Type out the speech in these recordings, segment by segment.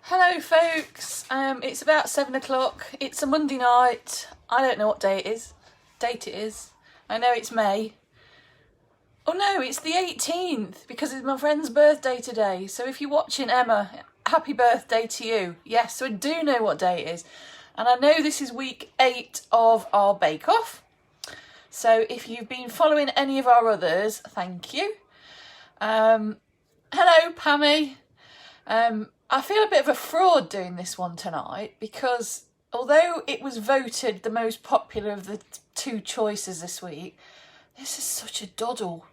Hello folks, it's about 7 o'clock, it's a Monday night, I don't know what date it is, I know it's May. Oh no, it's the 18th because it's my friend's birthday today, so if you're watching, Emma, happy birthday to you. Yes, so I do know what day it is, and I know this is week 8 of our Bake Off, so if you've been following any of our others, thank you. Hello Pammy. I feel a bit of a fraud doing this one tonight because although it was voted the most popular of the two choices this week, this is such a doddle.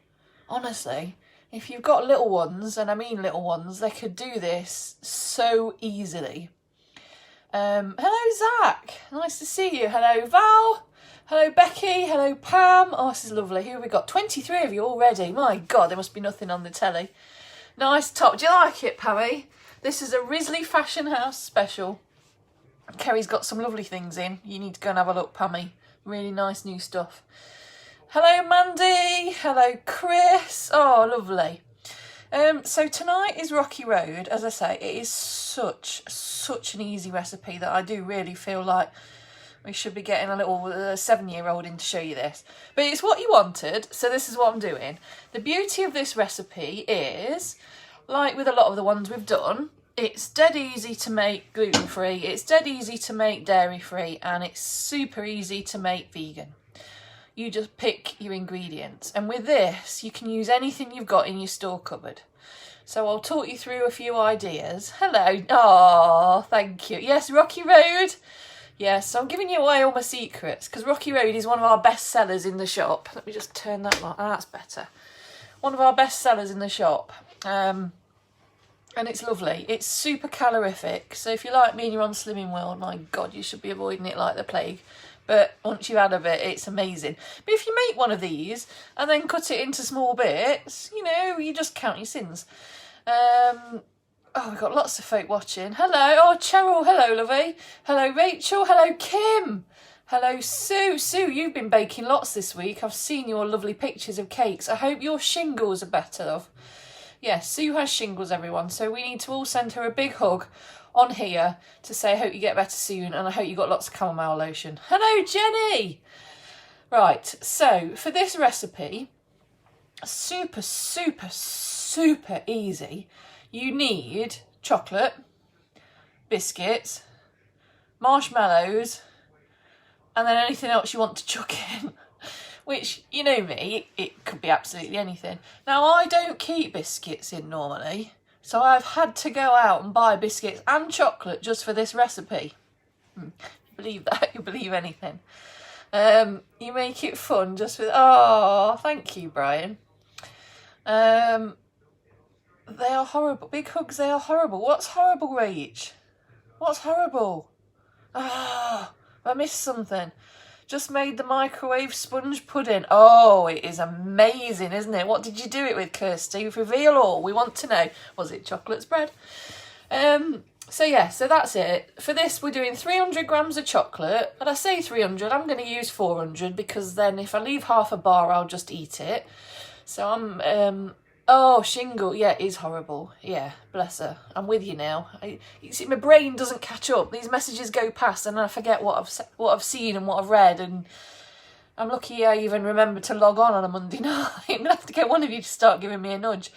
Honestly, if you've got little ones, and I mean little ones, they could do this so easily. Hello Zach, nice to see you. Hello Val. Hello Becky. Hello Pam. Oh, this is lovely. Who have we got? 23 of you already. My God, there must be nothing on the telly. Nice top. Do you like it, Pammy? This is a Risley Fashion House special. Kerry's got some lovely things in. You need to go and have a look, Pammy. Really nice new stuff. Hello, Mandy. Hello, Chris. Oh, lovely. So tonight is Rocky Road. As I say, it is such an easy recipe that I do really feel like we should be getting a little 7-year-old in to show you this. But it's what you wanted, so this is what I'm doing. The beauty of this recipe is, like with a lot of the ones we've done, it's dead easy to make gluten-free, it's dead easy to make dairy-free, and it's super easy to make vegan. You just pick your ingredients. And with this, you can use anything you've got in your store cupboard. So I'll talk you through a few ideas. Hello. Oh, thank you. Yes, Rocky Road. Yes, I'm giving you away all my secrets because Rocky Road is one of our best sellers in the shop. Let me just turn that light. That's better. One of our best sellers in the shop. And it's lovely. It's super calorific. So if you're like me and you're on Slimming World, my God, you should be avoiding it like the plague. But once you've had a bit, it's amazing. But if you make one of these and then cut it into small bits, you know, you just count your sins. Oh, we've got lots of folk watching. Hello. Oh, Cheryl. Hello, lovey. Hello, Rachel. Hello, Kim. Hello, Sue. Sue, you've been baking lots this week. I've seen your lovely pictures of cakes. I hope your shingles are better, love. Yes, Sue has shingles, everyone. So we need to all send her a big hug on here to say I hope you get better soon and I hope you got lots of chamomile lotion. Hello, Jenny. Right, so for this recipe, super easy. You need chocolate, biscuits, marshmallows, and then anything else you want to chuck in. Which, you know me, it could be absolutely anything. Now, I don't keep biscuits in normally, so I've had to go out and buy biscuits and chocolate just for this recipe. You believe that? You believe anything. You make it fun just with... Oh, thank you, Brian. They are horrible. Big hugs, they are horrible. What's horrible, Rach? What's horrible? Ah, I missed something. Just made the microwave sponge pudding. Oh, it is amazing, isn't it? What did you do it with, Kirsty? Reveal all. We want to know. Was it chocolate spread? So yeah, so that's it. For this, we're doing 300 grams of chocolate. But I say 300, I'm going to use 400 because then if I leave half a bar, I'll just eat it. So I'm... Oh, shingle. Yeah, it is horrible. Yeah, bless her. I'm with you now. You see, my brain doesn't catch up. These messages go past and I forget what I've seen and what I've read. And I'm lucky I even remember to log on a Monday night. I'm going to have to get one of you to start giving me a nudge.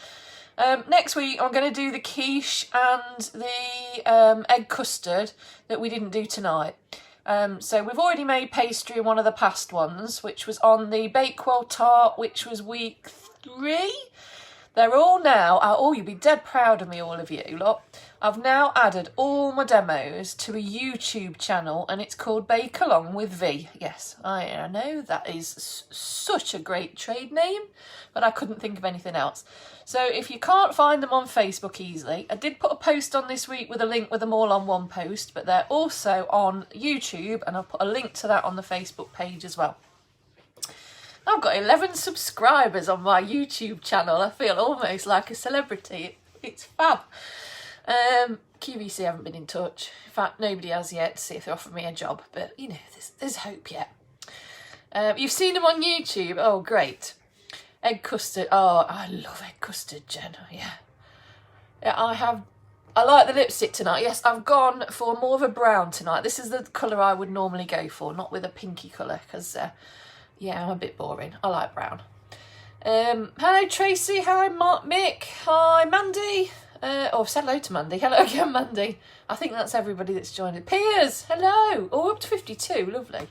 Next week, I'm going to do the quiche and the egg custard that we didn't do tonight. So we've already made pastry in one of the past ones, which was on the Bakewell tart, which was week 3. They're all now, oh, you'll be dead proud of me, all of you lot. I've now added all my demos to a YouTube channel and it's called Bake Along with V. Yes, I know that is such a great trade name, but I couldn't think of anything else. So if you can't find them on Facebook easily, I did put a post on this week with a link with them all on one post, but they're also on YouTube and I'll put a link to that on the Facebook page as well. I've got 11 subscribers on my YouTube channel. I feel almost like a celebrity. It's fab. QVC haven't been in touch. In fact, nobody has yet to see if they offer me a job. But, you know, there's hope yet. You've seen them on YouTube. Oh, great. Egg custard. Oh, I love egg custard, Jen. Yeah. I have I like the lipstick tonight. Yes, I've gone for more of a brown tonight. This is the colour I would normally go for, not with a pinky colour, because, yeah, I'm a bit boring. I like brown. Hello, Tracy. Hi, Mick. Hi, Mandy. Oh, I've said hello to Mandy. Hello again, Mandy. I think that's everybody that's joined it. Piers, hello. Oh, up to 52. Lovely.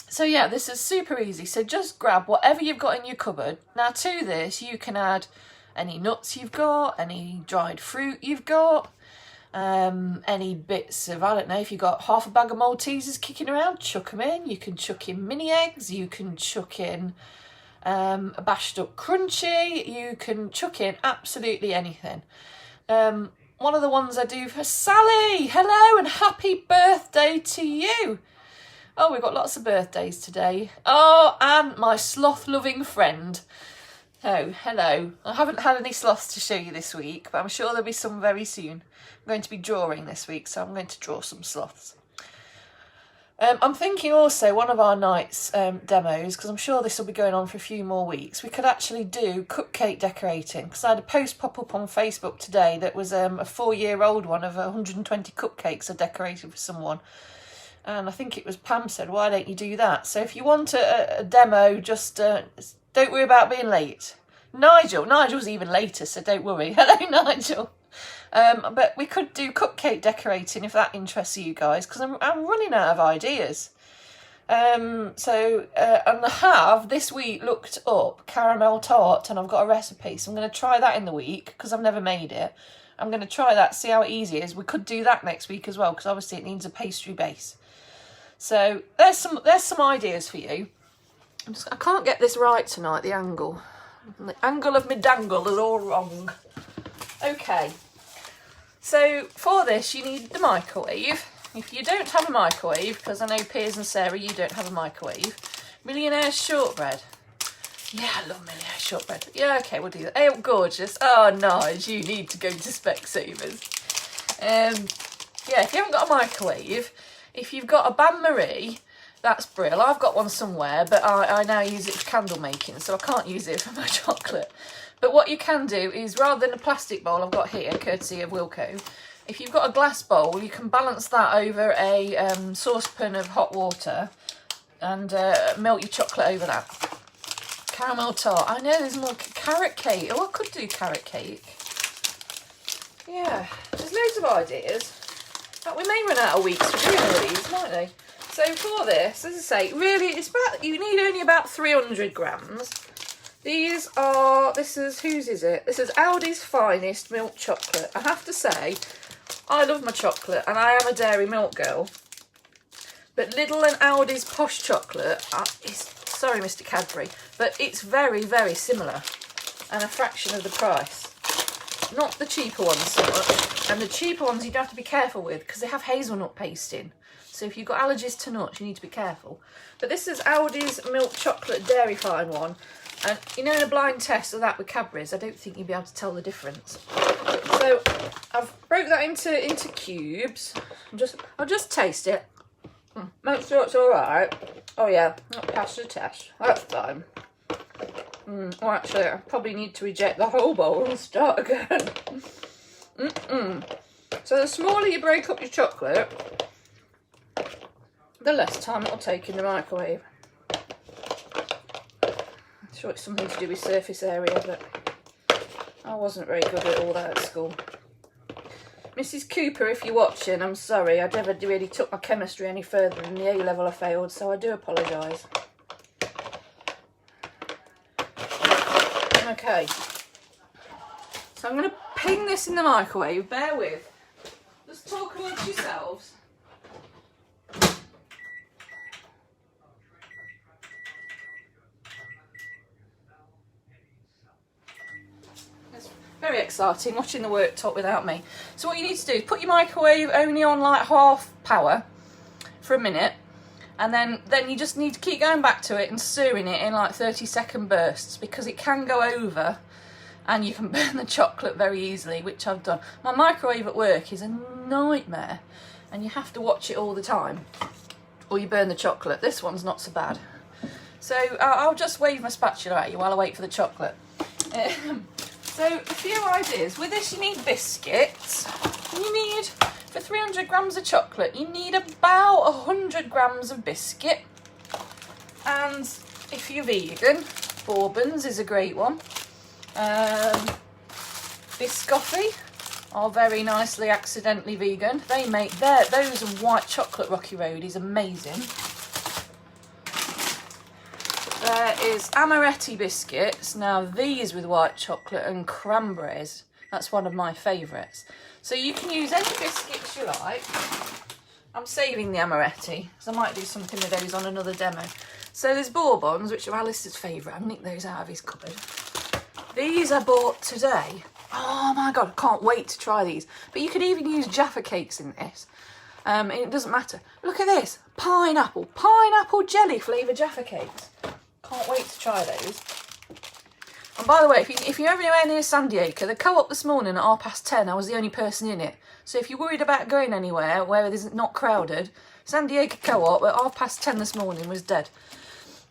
So, yeah, this is super easy. So just grab whatever you've got in your cupboard. Now, to this, you can add any nuts you've got, any dried fruit you've got, any bits of, I don't know, if you've got half a bag of Maltesers kicking around, chuck them in. You can chuck in mini eggs, you can chuck in a bashed up crunchy, you can chuck in absolutely anything. One of the ones I do for Sally, hello and happy birthday to you. Oh, we've got lots of birthdays today. Oh, and my sloth-loving friend. Oh, hello. I haven't had any sloths to show you this week, but I'm sure there'll be some very soon. I'm going to be drawing this week, so I'm going to draw some sloths. I'm thinking also one of our night's demos, because I'm sure this will be going on for a few more weeks, we could actually do cupcake decorating, because I had a post pop up on Facebook today that was a 4-year-old one of 120 cupcakes I decorated for someone. And I think it was Pam said, why don't you do that? So if you want a demo, just don't worry about being late. Nigel's even later, so don't worry. Hello, Nigel. But we could do cupcake decorating if that interests you guys, because I'm running out of ideas. And I have this week looked up caramel tart, and I've got a recipe, so I'm going to try that in the week because I've never made it. I'm going to try that, see how easy it is. We could do that next week as well, because obviously it needs a pastry base. So there's some ideas for you. I can't get this right tonight, the angle. The angle of my dangle is all wrong. Okay. So for this, you need the microwave. If you don't have a microwave, because I know Piers and Sarah, you don't have a microwave, Millionaire's shortbread. Yeah, I love Millionaire's shortbread. Yeah, okay, we'll do that. Oh, gorgeous. Oh, nice. You need to go to Specsavers. Yeah, if you haven't got a microwave, if you've got a bain-marie, that's brill. I've got one somewhere, but I now use it for candle making, so I can't use it for my chocolate. But what you can do is, rather than a plastic bowl I've got here, courtesy of Wilko, if you've got a glass bowl, you can balance that over a saucepan of hot water and melt your chocolate over that. Caramel tart. I know there's more carrot cake. Oh, I could do carrot cake. Yeah, there's loads of ideas. But we may run out of weeks for doing all these, might they? So for this, as I say, really, you need only about 300 grams. Whose is it? This is Aldi's Finest milk chocolate. I have to say, I love my chocolate, and I am a dairy milk girl. But Lidl and Aldi's Posh chocolate is, sorry Mr Cadbury, but it's very, very similar, and a fraction of the price. Not the cheaper ones so much, and the cheaper ones you'd have to be careful with because they have hazelnut paste in. So if you've got allergies to nuts, you need to be careful. But this is Aldi's milk chocolate dairy fine one. And you know, in a blind test of that with Cadbury's, I don't think you'd be able to tell the difference. So I've broke that into cubes. I'll just taste it. Make sure it's all right. Oh yeah, not passed the test. That's fine. Well, actually, I probably need to reject the whole bowl and start again. So the smaller you break up your chocolate, the less time it'll take in the microwave. I'm sure it's something to do with surface area, but I wasn't very good at all that at school. Mrs Cooper, if you're watching, I'm sorry. I never really took my chemistry any further than the A-level I failed, so I do apologise. Okay. So I'm going to ping this in the microwave. Bear with. Just talk amongst yourselves. Very exciting watching the worktop without me. So what you need to do is put your microwave only on like half power for a minute, and then you just need to keep going back to it and stirring it in like 30-second bursts, because it can go over and you can burn the chocolate very easily, which I've done. My microwave at work is a nightmare and you have to watch it all the time or you burn the chocolate. This one's not so bad. So I'll just wave my spatula at you while I wait for the chocolate. So a few ideas. With this you need biscuits. You need, for 300 grams of chocolate, you need about 100 grams of biscuit. And if you're vegan, Bourbons is a great one. Biscoffee are very nicely accidentally vegan. They make those and white chocolate Rocky Road is amazing. There is Amaretti biscuits. Now these with white chocolate and cranberries, that's one of my favourites. So you can use any biscuits you like. I'm saving the Amaretti, so I might do something with those on another demo. So there's Bourbons, which are Alice's favourite. I've nicked those out of his cupboard. These I bought today. Oh my God, I can't wait to try these. But you could even use Jaffa cakes in this. It doesn't matter. Look at this, pineapple jelly flavoured Jaffa cakes. Can't wait to try those. And by the way, if you're anywhere near San Diego, the Co-op this morning at 10:30, I was the only person in it. So if you're worried about going anywhere where it isn't not crowded, San Diego Co-op at 10:30 this morning was dead.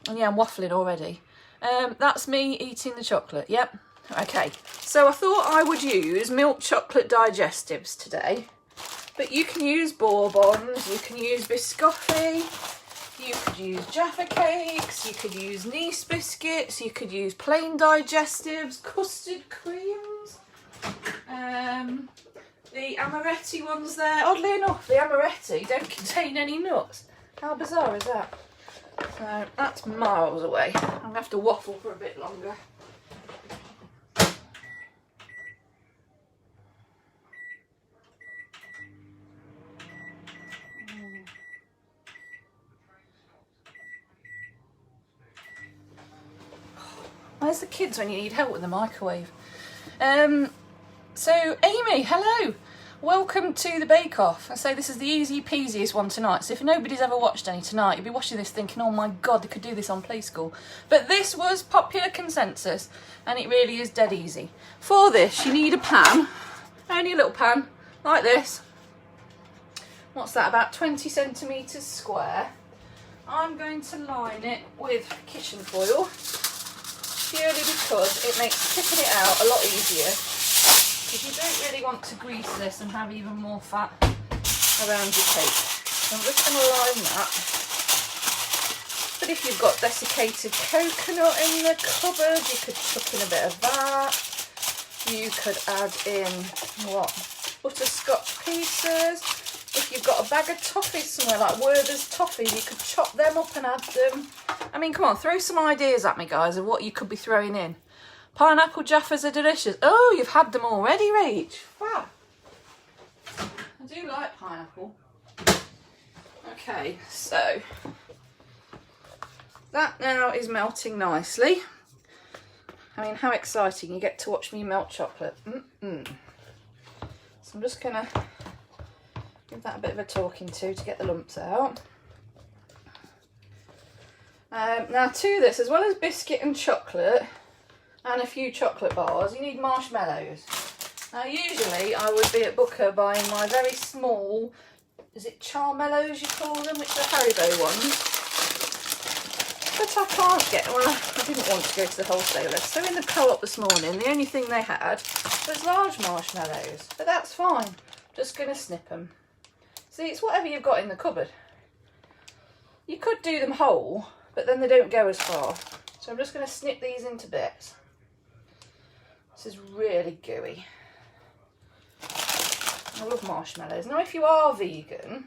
And yeah, I'm waffling already. That's me eating the chocolate, yep. Okay, so I thought I would use milk chocolate digestives today. But you can use Bourbons, you can use Biscoffee, you could use Jaffa cakes, you could use Nice biscuits, you could use plain digestives, custard creams. The Amaretti ones there, oddly enough, the Amaretti don't contain any nuts. How bizarre is that? So that's miles away. I'm going to have to waffle for a bit longer. Where's the kids when you need help with the microwave? So Amy, hello. Welcome to the Bake Off. I say this is the easy peasiest one tonight. So if nobody's ever watched any tonight, you'll be watching this thinking, oh my God, they could do this on Play School. But this was popular consensus and it really is dead easy. For this, you need a pan, only a little pan like this. What's that, about 20 centimetres square. I'm going to line it with kitchen foil purely because it makes tipping it out a lot easier. Because you don't really want to grease this and have even more fat around your cake. So I'm just going to line that. But if you've got desiccated coconut in the cupboard, you could chuck in a bit of that. You could add in, butterscotch pieces. If you've got a bag of toffees somewhere, like Werther's toffees, you could chop them up and add them. I mean, come on, throw some ideas at me, guys, of what you could be throwing in. Pineapple Jaffas are delicious. Oh, you've had them already, Rach. Wow. I do like pineapple. Okay, so that now is melting nicely. I mean, how exciting, you get to watch me melt chocolate. So I'm just going to give that a bit of a talking to get the lumps out. Now to this, as well as biscuit and chocolate, and a few chocolate bars, you need marshmallows. Now usually I would be at Booker buying my very small, is it Charmellows you call them, which are Haribo ones. But I can't get, well I didn't want to go to the wholesaler, so in the Co-op this morning the only thing they had was large marshmallows, but that's fine, just going to snip them. See, it's whatever you've got in the cupboard. You could do them whole, but then they don't go as far. So I'm just going to snip these into bits. This is really gooey. I love marshmallows. Now if you are vegan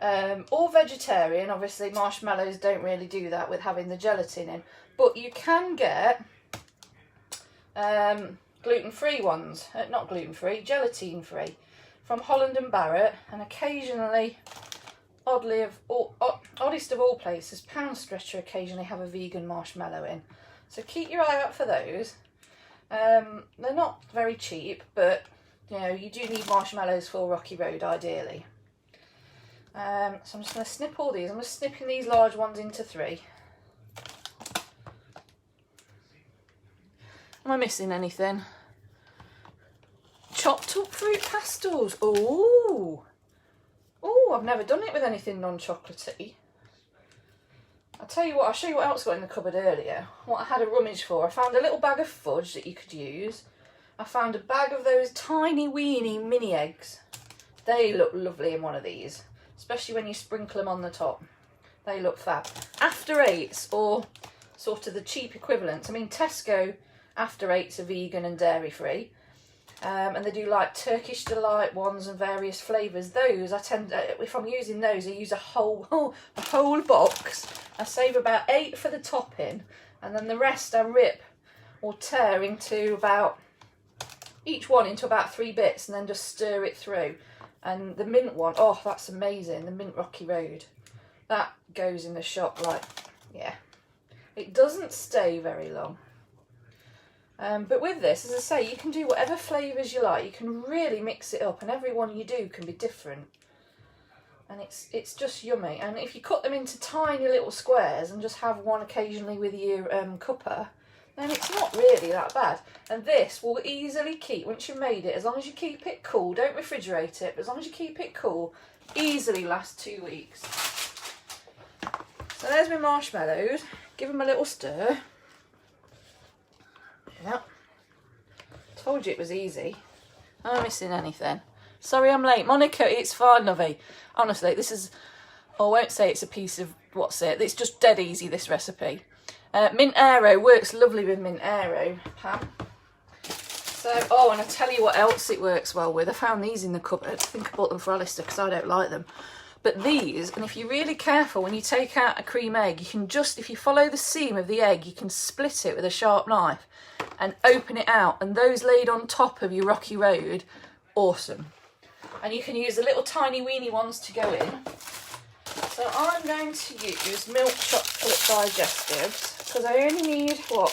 or vegetarian, obviously marshmallows don't really do that with having the gelatin in, but you can get gluten-free ones, not gluten-free, gelatine-free, from Holland and Barrett, and occasionally, oddest of all places, Pound Stretcher occasionally have a vegan marshmallow in. So keep your eye out for those. They're not very cheap, but you know, you do need marshmallows for Rocky Road ideally. So I'm just going to snip all these. I'm just snipping these large ones into 3. Am I missing anything? Chopped up fruit pastels. Oh, I've never done it with anything non-chocolatey. I'll tell you what, I'll show you what else I got in the cupboard earlier. What I had a rummage for. I found a little bag of fudge that you could use. I found a bag of those tiny weeny mini eggs. They look lovely in one of these, especially when you sprinkle them on the top. They look fab. After Eights, or sort of the cheap equivalents. I mean, Tesco After Eights are vegan and dairy free. And they do like Turkish Delight ones and various flavours. Those, I tend, if I'm using those, I use a whole box. I save about 8 for the topping, and then the rest I rip or tear into about, each one into about 3 bits, and then just stir it through. And the mint one, oh, that's amazing, the mint Rocky Road. That goes in the shop like, yeah. It doesn't stay very long. But with this, as I say, you can do whatever flavours you like. You can really mix it up, and every one you do can be different. And it's just yummy. And if you cut them into tiny little squares and just have one occasionally with your cuppa, then it's not really that bad. And this will easily keep, once you've made it, as long as you keep it cool, don't refrigerate it, but as long as you keep it cool, easily lasts 2 weeks. So there's my marshmallows. Give them a little stir. Yep. Told you it was easy. Am I missing anything? Sorry I'm late. Monica, it's fine, lovey. Honestly, this is... I won't say it's a piece of... What's it? It's just dead easy, this recipe. Mint Aero works lovely with Mint Aero, Pam. So, oh, and I'll tell you what else it works well with. I found these in the cupboard. I think I bought them for Alistair because I don't like them. But these, and if you're really careful when you take out a cream egg, you can just, if you follow the seam of the egg, you can split it with a sharp knife and open it out. And those laid on top of your Rocky Road, awesome. And you can use the little tiny weeny ones to go in. So I'm going to use milk chocolate digestives because I only need, what,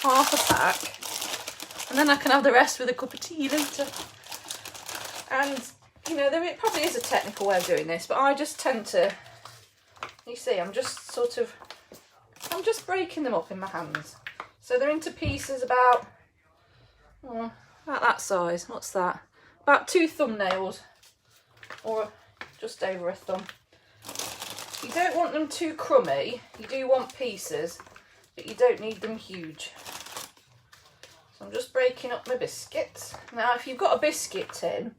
half a pack. And then I can have the rest with a cup of tea later. And... you know, there probably is a technical way of doing this, but I just tend to, you see, I'm just breaking them up in my hands. So they're into pieces about that size. What's that? About 2 thumbnails, or just over a thumb. You don't want them too crummy. You do want pieces, but you don't need them huge. So I'm just breaking up my biscuits. Now, if you've got a biscuit tin,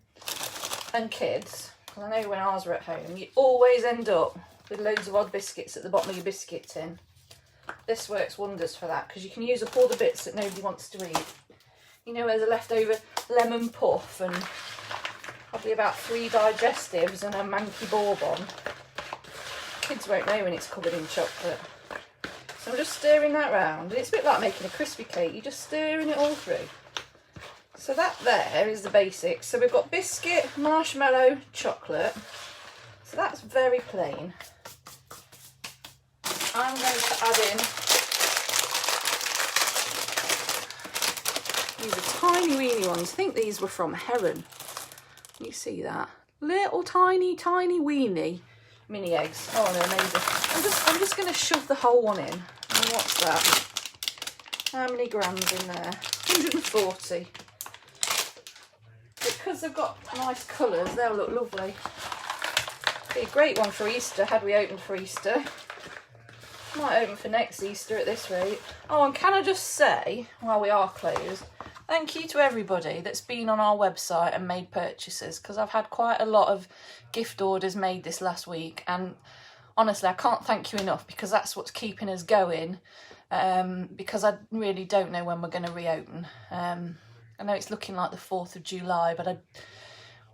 and kids, because I know when ours were at home, you always end up with loads of odd biscuits at the bottom of your biscuit tin. This works wonders for that, because you can use up all the bits that nobody wants to eat. You know, there's a leftover lemon puff and probably about 3 digestives and a manky bourbon. Kids won't know when it's covered in chocolate. So I'm just stirring that round, and it's a bit like making a crispy cake. You're just stirring it all through. So that there is the basics. So we've got biscuit, marshmallow, chocolate. So that's very plain. I'm going to add in, these are tiny weeny ones. I think these were from Heron. Can you see that? Little tiny weeny mini eggs. Oh, they're amazing. I'm just going to shove the whole one in. And what's that? How many grams in there? 140. Because they've got nice colours, they'll look lovely. Be a great one for Easter, had we opened for Easter. Might open for next Easter at this rate. Oh, and can I just say, while we are closed, thank you to everybody that's been on our website and made purchases, because I've had quite a lot of gift orders made this last week, and honestly, I can't thank you enough, because that's what's keeping us going, because I really don't know when we're going to reopen. I know it's looking like the 4th of July, but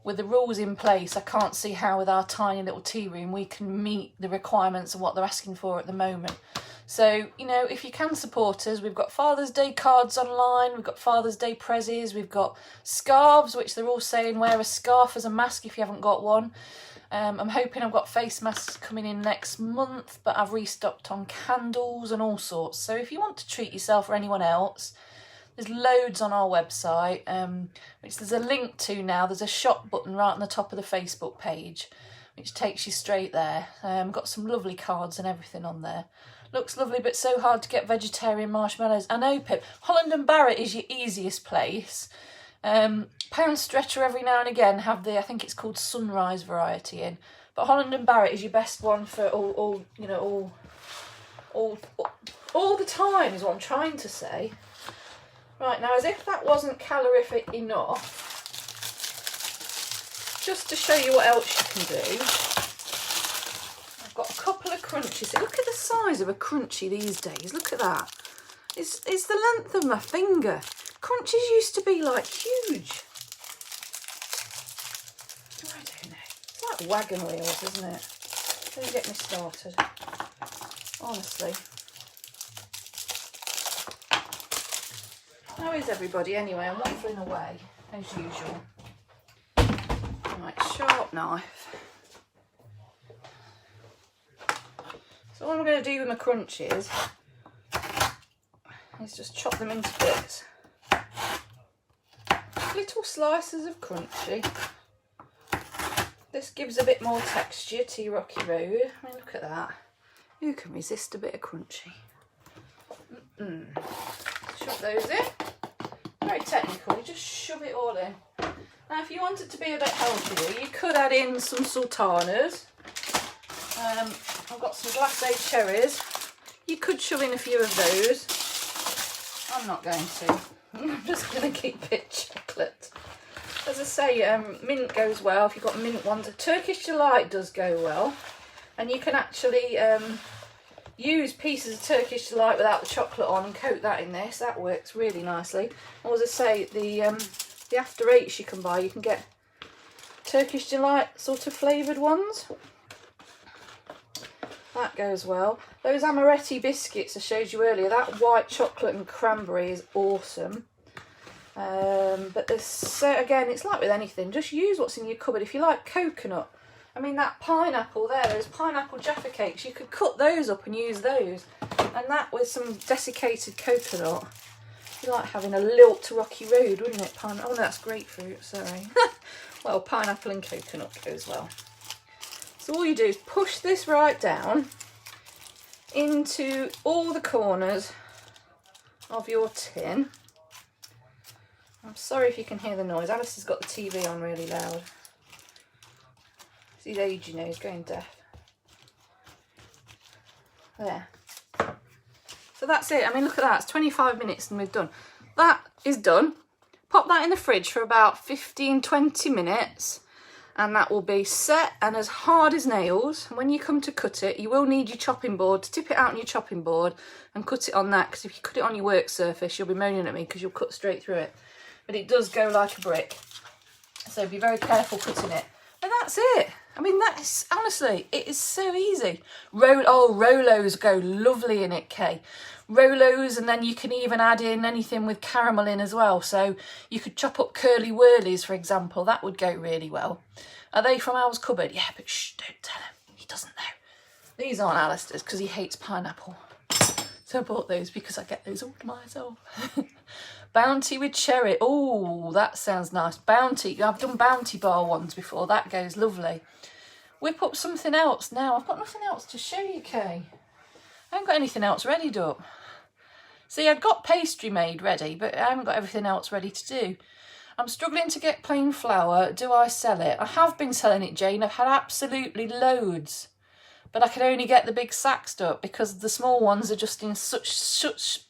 with the rules in place, I can't see how with our tiny little tea room we can meet the requirements of what they're asking for at the moment. So, you know, if you can support us, we've got Father's Day cards online, we've got Father's Day prezzies, we've got scarves, which they're all saying wear a scarf as a mask if you haven't got one. I'm hoping I've got face masks coming in next month, but I've restocked on candles and all sorts. So if you want to treat yourself or anyone else, there's loads on our website, which there's a link to now. There's a shop button right on the top of the Facebook page, which takes you straight there. Got some lovely cards and everything on there. Looks lovely, but so hard to get vegetarian marshmallows. I know, Pip. Holland and Barrett is your easiest place. Pound Stretcher every now and again have the, I think it's called Sunrise variety in. But Holland and Barrett is your best one for all all the time is what I'm trying to say. Right, now as if that wasn't calorific enough, just to show you what else you can do, I've got a couple of crunchies. Look at the size of a crunchie these days. Look at that. It's the length of my finger. Crunchies used to be like huge. I don't know. It's like wagon wheels, isn't it? Don't get me started. Honestly. How is everybody anyway? I'm waffling away as usual. Right, sharp knife. So what I'm going to do with my crunchies is just chop them into bits. Little slices of crunchy. This gives a bit more texture to your Rocky Road. I mean, look at that. Who can resist a bit of crunchy? Shove those in. Very technical, you just shove it all in. Now if you want it to be a bit healthier, you could add in some sultanas. I've got some glacé cherries. You could shove in a few of those. I'm not going to. I'm just going to keep it chocolate. As I say, mint goes well if you've got mint ones. A Turkish Delight does go well. And you can actually use pieces of Turkish Delight without the chocolate on and coat that in this. That works really nicely. Or as I say, the After Eights you can buy, you can get Turkish Delight sort of flavoured ones. That goes well. Those amaretti biscuits I showed you earlier, that white chocolate and cranberry is awesome. But there's, again, it's like with anything, just use what's in your cupboard. If you like coconut, I mean that pineapple there, those pineapple Jaffa cakes, you could cut those up and use those. And that with some desiccated coconut. You like having a lilt to Rocky Road, wouldn't it? Oh no, that's grapefruit, sorry. Well, pineapple and coconut goes well. So all you do is push this right down into all the corners of your tin. I'm sorry if you can hear the noise. Alice has got the TV on really loud. He's age, you know, he's going deaf. There. So that's it. I mean, look at that. It's 25 minutes and we've done. That is done. Pop that in the fridge for about 15-20 minutes. And that will be set and as hard as nails. And when you come to cut it, you will need your chopping board to tip it out on your chopping board and cut it on that. Because if you cut it on your work surface, you'll be moaning at me because you'll cut straight through it. But it does go like a brick. So be very careful cutting it. And that's it. I mean, that is, honestly, it is so easy. Rolos go lovely in it, Kay. Rolos, and then you can even add in anything with caramel in as well. So you could chop up curly whirlies, for example. That would go really well. Are they from Al's cupboard? Yeah, but shh, don't tell him. He doesn't know. These aren't Alistair's because he hates pineapple. So I bought those because I get those all to myself. Bounty with cherry. Oh, that sounds nice. Bounty. I've done Bounty bar ones before. That goes lovely. Whip up something else now. I've got nothing else to show you, Kay. I haven't got anything else ready up. See, I've got pastry made ready, but I haven't got everything else ready to do. I'm struggling to get plain flour. Do I sell it? I have been selling it, Jane. I've had absolutely loads. But I can only get the big sacks up because the small ones are just in such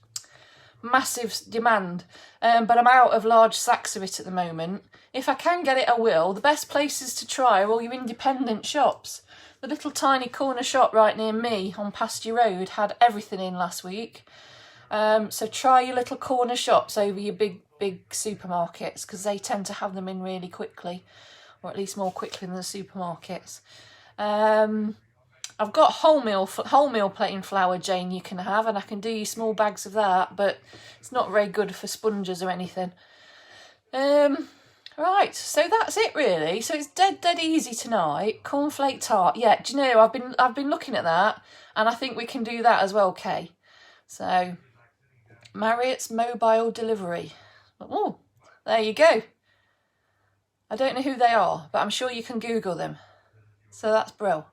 massive demand. But I'm out of large sacks of it at the moment. If I can get it, I will. The best places to try are all your independent shops. The little tiny corner shop right near me on Pasture Road had everything in last week. So try your little corner shops over your big supermarkets because they tend to have them in really quickly, or at least more quickly than the supermarkets. I've got wholemeal plain flour, Jane, you can have, and I can do you small bags of that, but it's not very good for sponges or anything. Right, so that's it really. So it's dead easy tonight. Cornflake tart. Yeah, do you know, I've been looking at that, and I think we can do that as well, Kay. So Marriott's mobile delivery. Oh, there you go. I don't know who they are, but I'm sure you can Google them. So that's brill.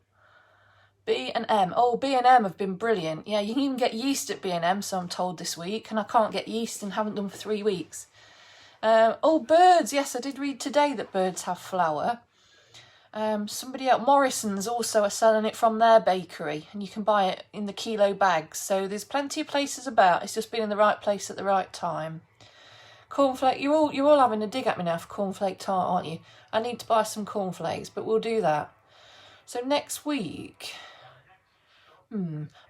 B&M. Oh, B&M have been brilliant. Yeah, you can even get yeast at B&M, so I'm told this week, and I can't get yeast and haven't done for 3 weeks. Oh, Birds. Yes, I did read today that Birds have flour. Somebody else, Morrison's also are selling it from their bakery, and you can buy it in the kilo bags. So there's plenty of places about. It's just been in the right place at the right time. Cornflake, you're all having a dig at me now for cornflake tart, aren't you? I need to buy some cornflakes, but we'll do that. So next week,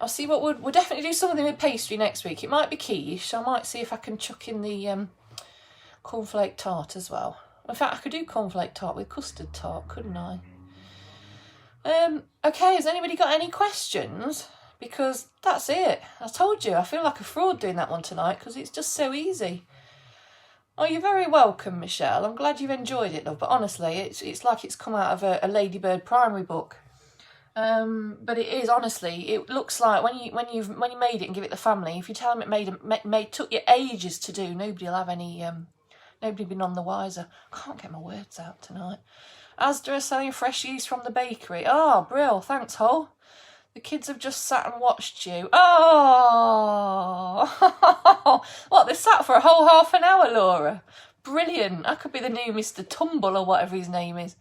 I'll see what we'll definitely do something with pastry next week. It might be quiche. I might see if I can chuck in the cornflake tart as well. In fact, I could do cornflake tart with custard tart, couldn't I? Okay, has anybody got any questions? Because that's it. I told you, I feel like a fraud doing that one tonight because it's just so easy. Oh, you're very welcome, Michelle. I'm glad you've enjoyed it, love. But honestly, it's like it's come out of a Ladybird primary book. But it is, honestly, it looks like when you made it and give it the family, if you tell them it took you ages to do, nobody will have any nobody will be none the wiser. I can't get my words out tonight. Asda are selling fresh yeast from the bakery. Oh, brill, thanks, Hole. The kids have just sat and watched you. Oh, what, they sat for a whole half an hour, Laura? Brilliant. I could be the new Mr. Tumble or whatever his name is.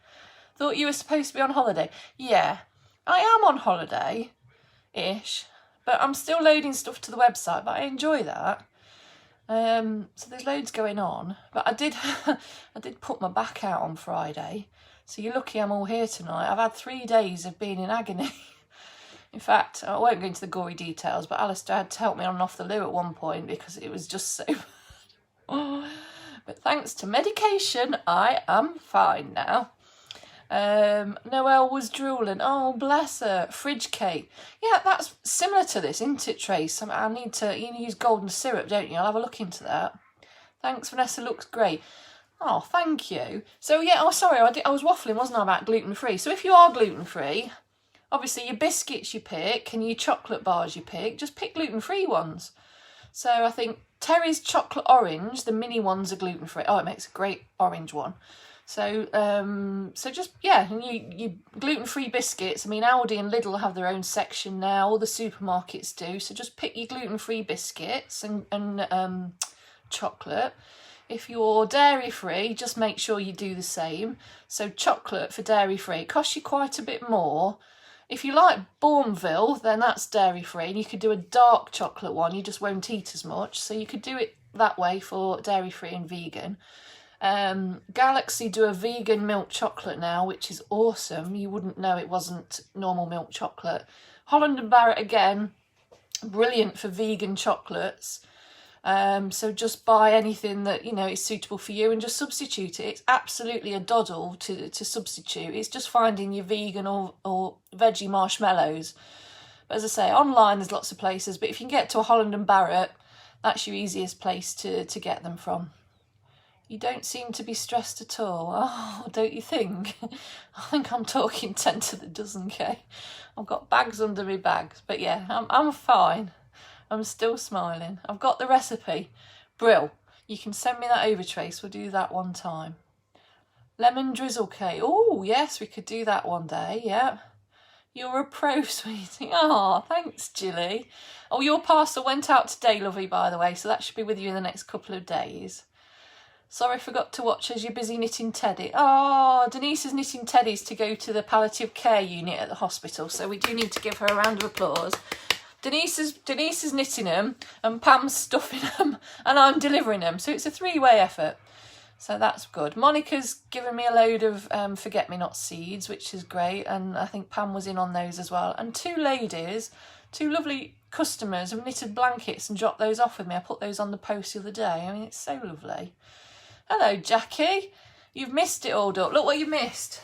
Thought you were supposed to be on holiday. Yeah, I am on holiday-ish, but I'm still loading stuff to the website, but I enjoy that. So there's loads going on, but I did put my back out on Friday, so you're lucky I'm all here tonight. I've had 3 days of being in agony. In fact, I won't go into the gory details, but Alistair had to help me on and off the loo at one point because it was just so bad. But thanks to medication, I am fine now. Noelle was drooling. Oh, bless her. Fridge cake. Yeah, that's similar to this, isn't it, Trace? I need to, you use golden syrup, don't you? I'll have a look into that. Thanks, Vanessa. Looks great. Oh, thank you. So, yeah, oh, sorry, I was waffling, wasn't I, about gluten-free? So if you are gluten-free, obviously your biscuits you pick and your chocolate bars you pick, just pick gluten-free ones. So I think Terry's chocolate orange, the mini ones are gluten-free. Oh, it makes a great orange one. So, so just, yeah, and you gluten-free biscuits. I mean, Aldi and Lidl have their own section now. All the supermarkets do. So just pick your gluten-free biscuits and chocolate. If you're dairy-free, just make sure you do the same. So chocolate for dairy-free, it costs you quite a bit more. If you like Bourneville, then that's dairy-free. And you could do a dark chocolate one. You just won't eat as much. So you could do it that way for dairy-free and vegan. Galaxy do a vegan milk chocolate now, which is awesome. You wouldn't know it wasn't normal milk chocolate. Holland and Barrett again, brilliant for vegan chocolates. So just buy anything that, you know, is suitable for you and just substitute it. It's absolutely a doddle to substitute. It's just finding your vegan or veggie marshmallows. But as I say, online there's lots of places, but if you can get to a Holland and Barrett, that's your easiest place to get them from. You don't seem to be stressed at all. Oh, don't you think? I think I'm talking 10 to the dozen, K. I've got bags under my bags. But yeah, I'm fine. I'm still smiling. I've got the recipe. Brill. You can send me that over, Trace. We'll do that one time. Lemon drizzle cake. Oh, yes, we could do that one day. Yeah. You're a pro, sweetie. Oh, thanks, Jilly. Oh, your parcel went out today, lovey, by the way. So that should be with you in the next couple of days. Sorry, forgot to watch as you're busy knitting Teddy. Oh, Denise is knitting teddies to go to the palliative care unit at the hospital, so we do need to give her a round of applause. Denise is knitting them, and Pam's stuffing them, and I'm delivering them, so it's a three-way effort. So that's good. Monica's given me a load of forget-me-not seeds, which is great, and I think Pam was in on those as well. And two lovely customers have knitted blankets and dropped those off with me. I put those on the post the other day. I mean, it's so lovely. Hello, Jackie. You've missed it all, Duck. Look what you missed.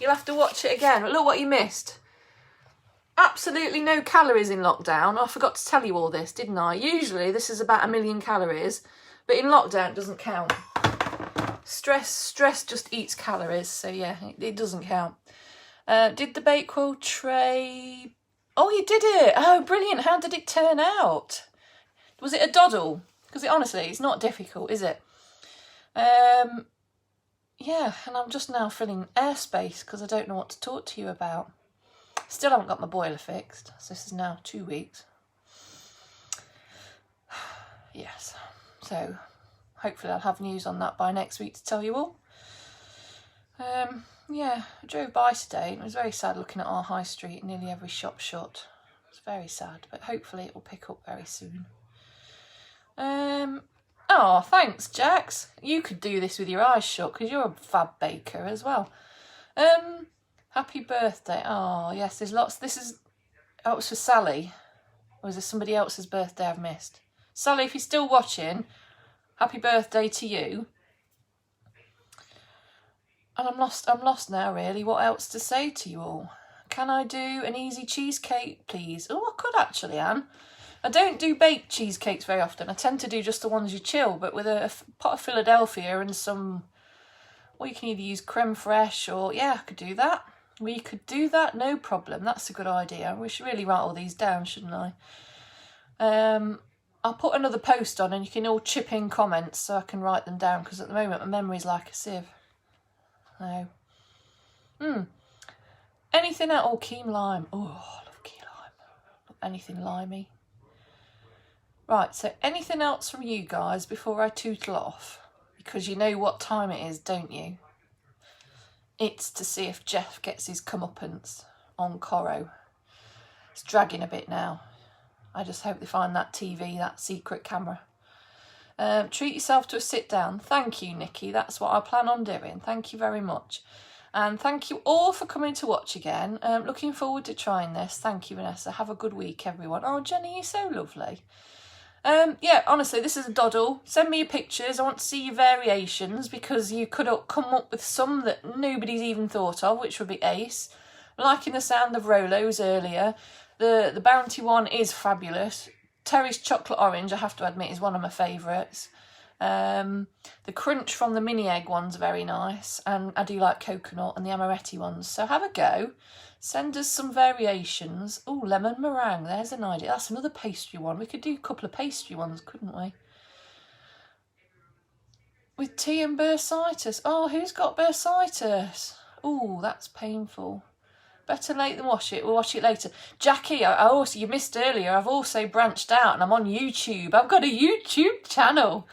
You'll have to watch it again. But look what you missed. Absolutely no calories in lockdown. I forgot to tell you all this, didn't I? Usually this is about 1 million calories, but in lockdown it doesn't count. Stress just eats calories, so yeah, it doesn't count. Did the Bakewell tray... Oh, you did it! Oh, brilliant. How did it turn out? Was it a doddle? Because honestly, it's not difficult, is it? Yeah, and I'm just now filling airspace because I don't know what to talk to you about. Still haven't got my boiler fixed, so this is now 2 weeks. Yes, so hopefully I'll have news on that by next week to tell you all. Yeah, I drove by today and it was very sad looking at our high street, nearly every shop shut. It's very sad, but hopefully it will pick up very soon. Oh, thanks, Jax. You could do this with your eyes shut because you're a fab baker as well. Happy birthday. Oh, yes, there's lots. This is, oh, it's for Sally. Or is there somebody else's birthday I've missed? Sally, if you're still watching, happy birthday to you. And I'm lost now, really. What else to say to you all? Can I do an easy cheesecake, please? Oh, I could actually, Anne. I don't do baked cheesecakes very often. I tend to do just the ones you chill, but with a pot of Philadelphia and some, well, you can either use creme fraiche or, yeah, I could do that. We could do that, no problem. That's a good idea. We should really write all these down, shouldn't I? I'll put another post on and you can all chip in comments so I can write them down because at the moment my memory's like a sieve. No. Anything at all? Key lime. Oh, I love key lime. Anything limey. Right, so anything else from you guys before I tootle off? Because you know what time it is, don't you? It's to see if Jeff gets his comeuppance on Coro. It's dragging a bit now. I just hope they find that TV, that secret camera. Treat yourself to a sit down. Thank you, Nikki. That's what I plan on doing. Thank you very much. And thank you all for coming to watch again. Looking forward to trying this. Thank you, Vanessa. Have a good week, everyone. Oh, Jenny, you're so lovely. Yeah, honestly, this is a doddle. Send me your pictures. I want to see your variations because you could come up with some that nobody's even thought of, which would be ace. Liking the sound of Rolos earlier. The Bounty one is fabulous. Terry's chocolate orange, I have to admit, is one of my favourites. The crunch from the mini egg one's very nice, and I do like coconut and the amaretti ones. So have a go. Send us some variations. Oh, lemon meringue, there's an idea. That's another pastry one. We could do a couple of pastry ones, couldn't we? With tea and bursitis. Oh, who's got bursitis? Oh, that's painful. Better late than wash it. We'll watch it later. Jackie, I also, you missed earlier, I've also branched out and I'm on YouTube. I've got a YouTube channel.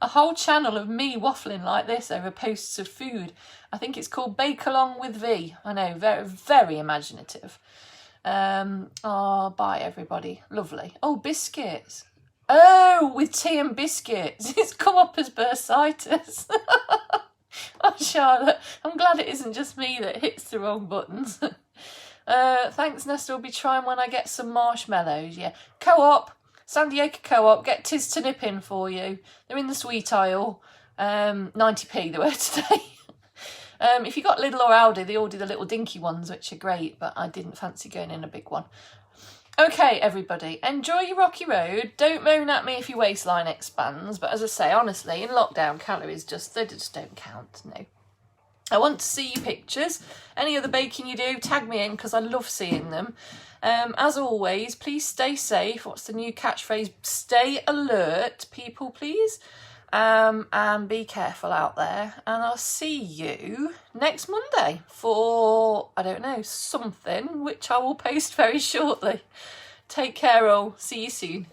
A whole channel of me waffling like this over posts of food. I think it's called Bake Along with V. I know, very, very imaginative. Oh, bye everybody. Lovely. Oh, biscuits. Oh, with tea and biscuits. It's come up as bursitis. Oh, Charlotte, I'm glad it isn't just me that hits the wrong buttons. Thanks, Nesta. I'll be trying when I get some marshmallows. Yeah. Co-op. San Diego Co-op. Get Tiz to nip in for you. They're in the sweet aisle. 90p they were today. If you got Lidl or Aldi, they all do the little dinky ones, which are great, but I didn't fancy going in a big one. Okay, everybody, enjoy your rocky road. Don't moan at me if your waistline expands, but as I say, honestly, in lockdown, calories they just don't count, no. I want to see your pictures. Any other baking you do, tag me in because I love seeing them. As always, please stay safe. What's the new catchphrase? Stay alert, people, please. And be careful out there. And I'll see you next Monday for, I don't know, something, which I will post very shortly. Take care all. See you soon.